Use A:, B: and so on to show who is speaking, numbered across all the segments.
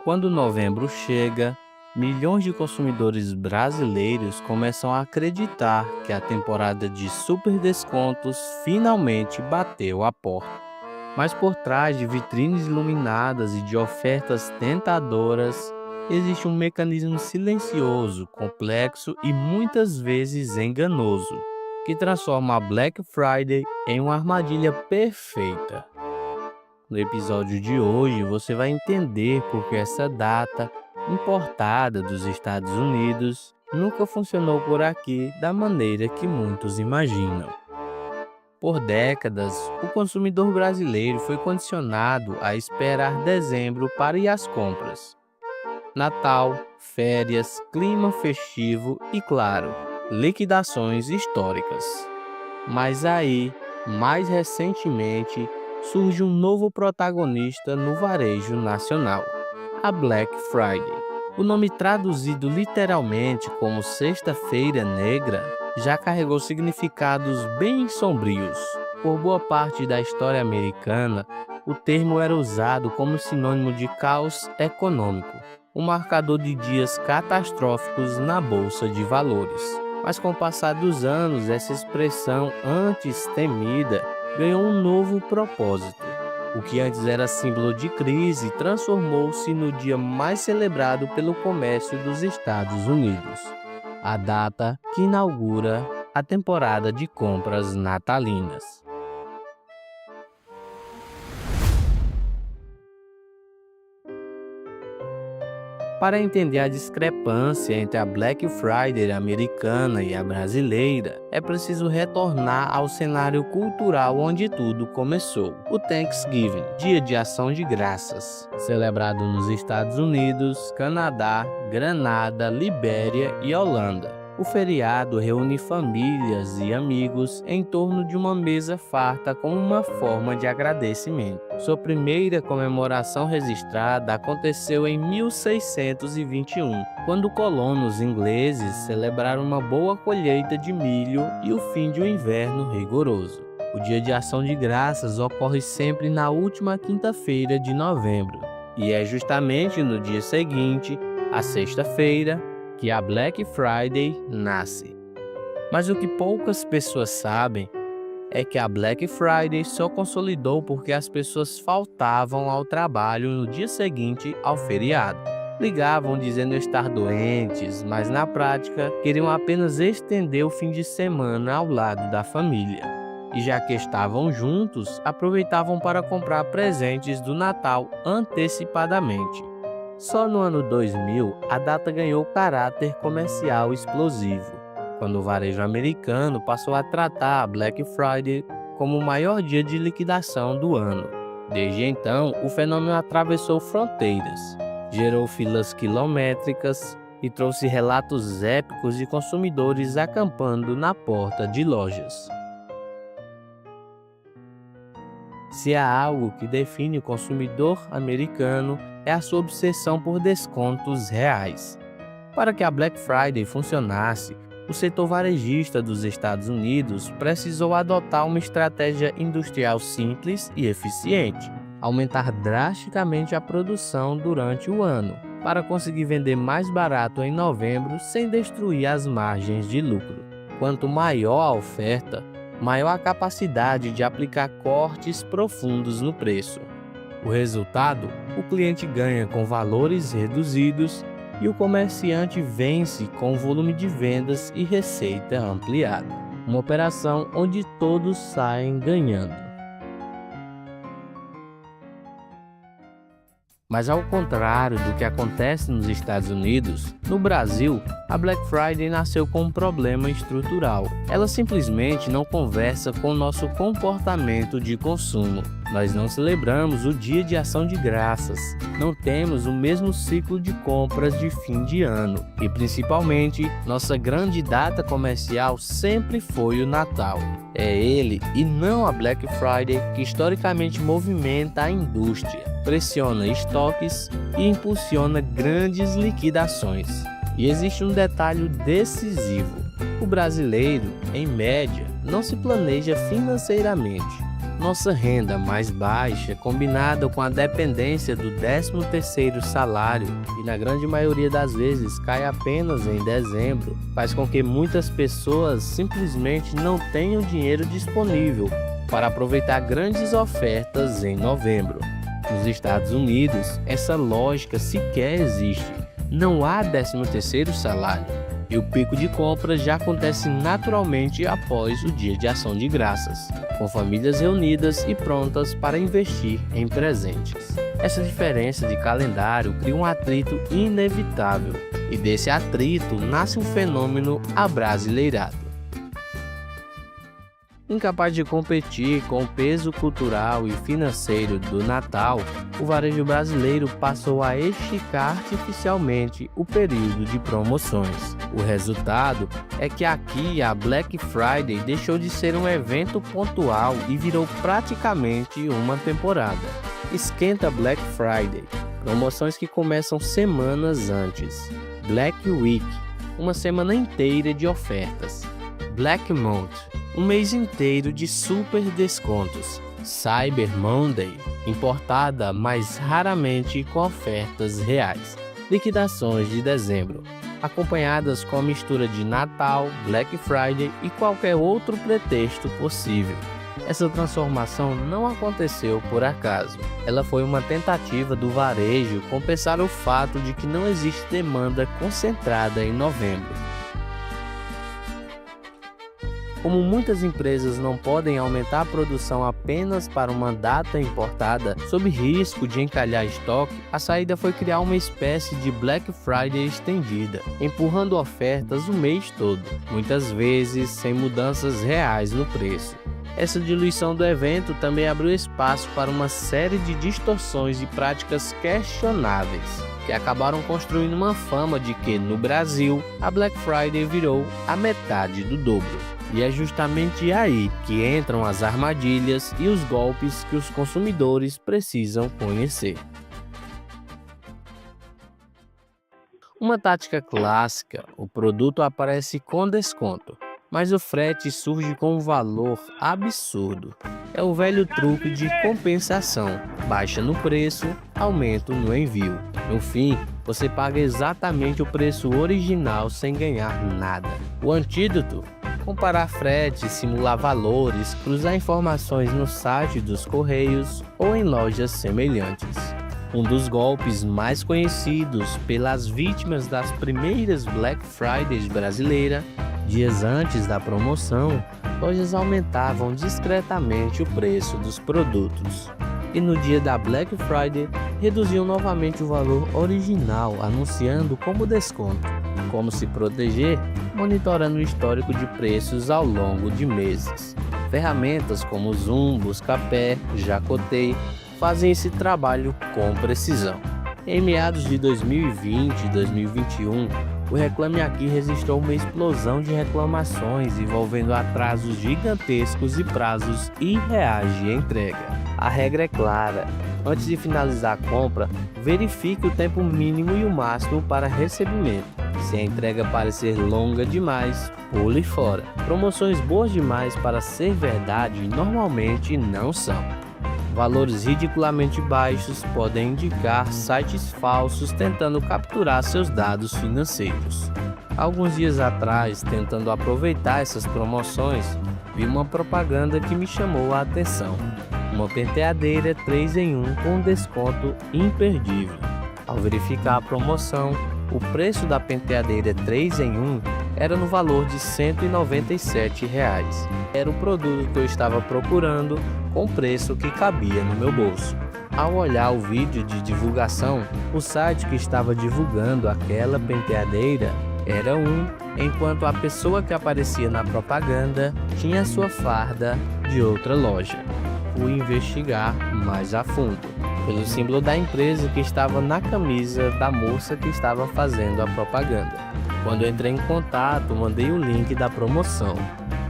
A: Quando novembro chega, milhões de consumidores brasileiros começam a acreditar que a temporada de super descontos finalmente bateu a porta. Mas por trás de vitrines iluminadas e de ofertas tentadoras, existe um mecanismo silencioso, complexo e muitas vezes enganoso, que transforma a Black Friday em uma armadilha perfeita. No episódio de hoje, você vai entender por que essa data, importada dos Estados Unidos, nunca funcionou por aqui da maneira que muitos imaginam. Por décadas, o consumidor brasileiro foi condicionado a esperar dezembro para ir às compras. Natal, férias, clima festivo e, claro, liquidações históricas. Mas aí, mais recentemente, surge um novo protagonista no varejo nacional: a Black Friday. O nome traduzido literalmente como Sexta-feira Negra já carregou significados bem sombrios. Por boa parte da história americana, o termo era usado como sinônimo de caos econômico, um marcador de dias catastróficos na bolsa de valores. Mas com o passar dos anos, essa expressão antes temida ganhou um novo propósito. O que antes era símbolo de crise transformou-se no dia mais celebrado pelo comércio dos Estados Unidos, a data que inaugura a temporada de compras natalinas. Para entender a discrepância entre a Black Friday americana e a brasileira, é preciso retornar ao cenário cultural onde tudo começou: o Thanksgiving, Dia de Ação de Graças, celebrado nos Estados Unidos, Canadá, Granada, Libéria e Holanda. O feriado reúne famílias e amigos em torno de uma mesa farta como uma forma de agradecimento. Sua primeira comemoração registrada aconteceu em 1621, quando colonos ingleses celebraram uma boa colheita de milho e o fim de um inverno rigoroso. O Dia de Ação de Graças ocorre sempre na última quinta-feira de novembro, e é justamente no dia seguinte, a sexta-feira, que a Black Friday nasce. Mas o que poucas pessoas sabem é que a Black Friday só consolidou porque as pessoas faltavam ao trabalho no dia seguinte ao feriado. Ligavam dizendo estar doentes, mas na prática queriam apenas estender o fim de semana ao lado da família. E já que estavam juntos, aproveitavam para comprar presentes do Natal antecipadamente. Só no ano 2000, a data ganhou caráter comercial explosivo, quando o varejo americano passou a tratar a Black Friday como o maior dia de liquidação do ano. Desde então, o fenômeno atravessou fronteiras, gerou filas quilométricas e trouxe relatos épicos de consumidores acampando na porta de lojas. Se há algo que define o consumidor americano, é a sua obsessão por descontos reais. Para que a Black Friday funcionasse, o setor varejista dos Estados Unidos precisou adotar uma estratégia industrial simples e eficiente: aumentar drasticamente a produção durante o ano, para conseguir vender mais barato em novembro sem destruir as margens de lucro. Quanto maior a oferta, maior a capacidade de aplicar cortes profundos no preço. O resultado, o cliente ganha com valores reduzidos e o comerciante vence com volume de vendas e receita ampliada. Uma operação onde todos saem ganhando. Mas ao contrário do que acontece nos Estados Unidos, no Brasil, a Black Friday nasceu com um problema estrutural. Ela simplesmente não conversa com o nosso comportamento de consumo. Nós não celebramos o Dia de Ação de Graças, não temos o mesmo ciclo de compras de fim de ano e, principalmente, nossa grande data comercial sempre foi o Natal. É ele e não a Black Friday que historicamente movimenta a indústria, pressiona estoques e impulsiona grandes liquidações. E existe um detalhe decisivo: o brasileiro, em média, não se planeja financeiramente. Nossa renda mais baixa, combinada com a dependência do 13º salário, e na grande maioria das vezes cai apenas em dezembro, faz com que muitas pessoas simplesmente não tenham dinheiro disponível para aproveitar grandes ofertas em novembro. Nos Estados Unidos, essa lógica sequer existe. Não há 13º salário, e o pico de compras já acontece naturalmente após o Dia de Ação de Graças, com famílias reunidas e prontas para investir em presentes. Essa diferença de calendário cria um atrito inevitável, e desse atrito nasce um fenômeno abrasileirado. Incapaz de competir com o peso cultural e financeiro do Natal, o varejo brasileiro passou a esticar artificialmente o período de promoções. O resultado é que aqui a Black Friday deixou de ser um evento pontual e virou praticamente uma temporada. Esquenta Black Friday, promoções que começam semanas antes. Black Week, uma semana inteira de ofertas. Black Month, um mês inteiro de super descontos. Cyber Monday, importada mas raramente com ofertas reais. Liquidações de dezembro, acompanhadas com a mistura de Natal, Black Friday e qualquer outro pretexto possível. Essa transformação não aconteceu por acaso. Ela foi uma tentativa do varejo compensar o fato de que não existe demanda concentrada em novembro. Como muitas empresas não podem aumentar a produção apenas para uma data importada, sob risco de encalhar estoque, a saída foi criar uma espécie de Black Friday estendida, empurrando ofertas o mês todo, muitas vezes sem mudanças reais no preço. Essa diluição do evento também abriu espaço para uma série de distorções e práticas questionáveis, que acabaram construindo uma fama de que, no Brasil, a Black Friday virou a metade do dobro. E é justamente aí que entram as armadilhas e os golpes que os consumidores precisam conhecer. Uma tática clássica: o produto aparece com desconto, mas o frete surge com um valor absurdo. É o velho truque de compensação: baixa no preço, aumento no envio. No fim, você paga exatamente o preço original sem ganhar nada. O antídoto: comparar frete, simular valores, cruzar informações no site dos Correios ou em lojas semelhantes. Um dos golpes mais conhecidos pelas vítimas das primeiras Black Fridays brasileiras, dias antes da promoção, lojas aumentavam discretamente o preço dos produtos. E no dia da Black Friday, reduziam novamente o valor original, anunciando como desconto. Como se proteger? Monitorando o histórico de preços ao longo de meses. Ferramentas como Zoom, Buscapé, Jacotei fazem esse trabalho com precisão. Em meados de 2020 e 2021, o Reclame Aqui registrou uma explosão de reclamações envolvendo atrasos gigantescos e prazos irreais de entrega. A regra é clara: antes de finalizar a compra, verifique o tempo mínimo e o máximo para recebimento. Se a entrega parecer longa demais, pule fora. Promoções boas demais para ser verdade normalmente não são. Valores ridiculamente baixos podem indicar sites falsos tentando capturar seus dados financeiros. Alguns dias atrás, tentando aproveitar essas promoções, vi uma propaganda que me chamou a atenção. Uma penteadeira 3 em 1 com desconto imperdível. Ao verificar a promoção, o preço da penteadeira 3 em 1 era no valor de R$ 197. Era o produto que eu estava procurando, com preço que cabia no meu bolso. Ao olhar o vídeo de divulgação, o site que estava divulgando aquela penteadeira era enquanto a pessoa que aparecia na propaganda tinha a sua farda de outra loja. Fui investigar mais a fundo, pelo símbolo da empresa que estava na camisa da moça que estava fazendo a propaganda. Quando entrei em contato, mandei o link da promoção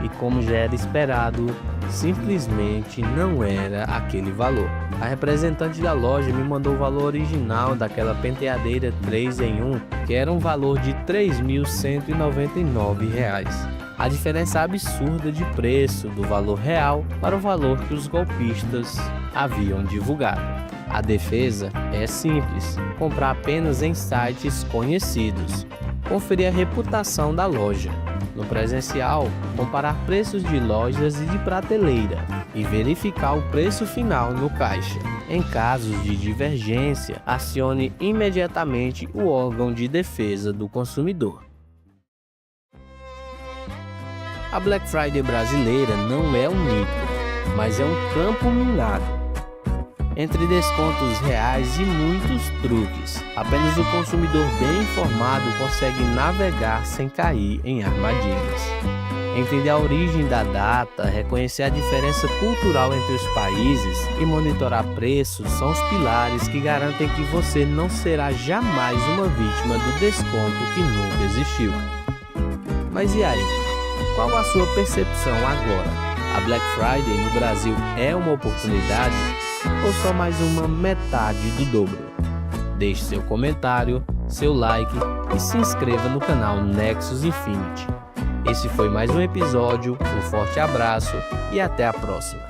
A: e, como já era esperado, simplesmente não era aquele valor. A representante da loja me mandou o valor original daquela penteadeira 3 em 1, que era um valor de R$ 3.199. a diferença absurda de preço do valor real para o valor que os golpistas haviam divulgado. A defesa é simples: comprar apenas em sites conhecidos, conferir a reputação da loja. No presencial, comparar preços de lojas e de prateleira e verificar o preço final no caixa. Em casos de divergência, acione imediatamente o órgão de defesa do consumidor. A Black Friday brasileira não é um mito, mas é um campo minado. Entre descontos reais e muitos truques, apenas o consumidor bem informado consegue navegar sem cair em armadilhas. Entender a origem da data, reconhecer a diferença cultural entre os países e monitorar preços são os pilares que garantem que você não será jamais uma vítima do desconto que nunca existiu. Mas e aí? Qual a sua percepção agora? A Black Friday no Brasil é uma oportunidade ou só mais uma metade do dobro? Deixe seu comentário, seu like e se inscreva no canal Nexus Infinity. Esse foi mais um episódio, um forte abraço e até a próxima.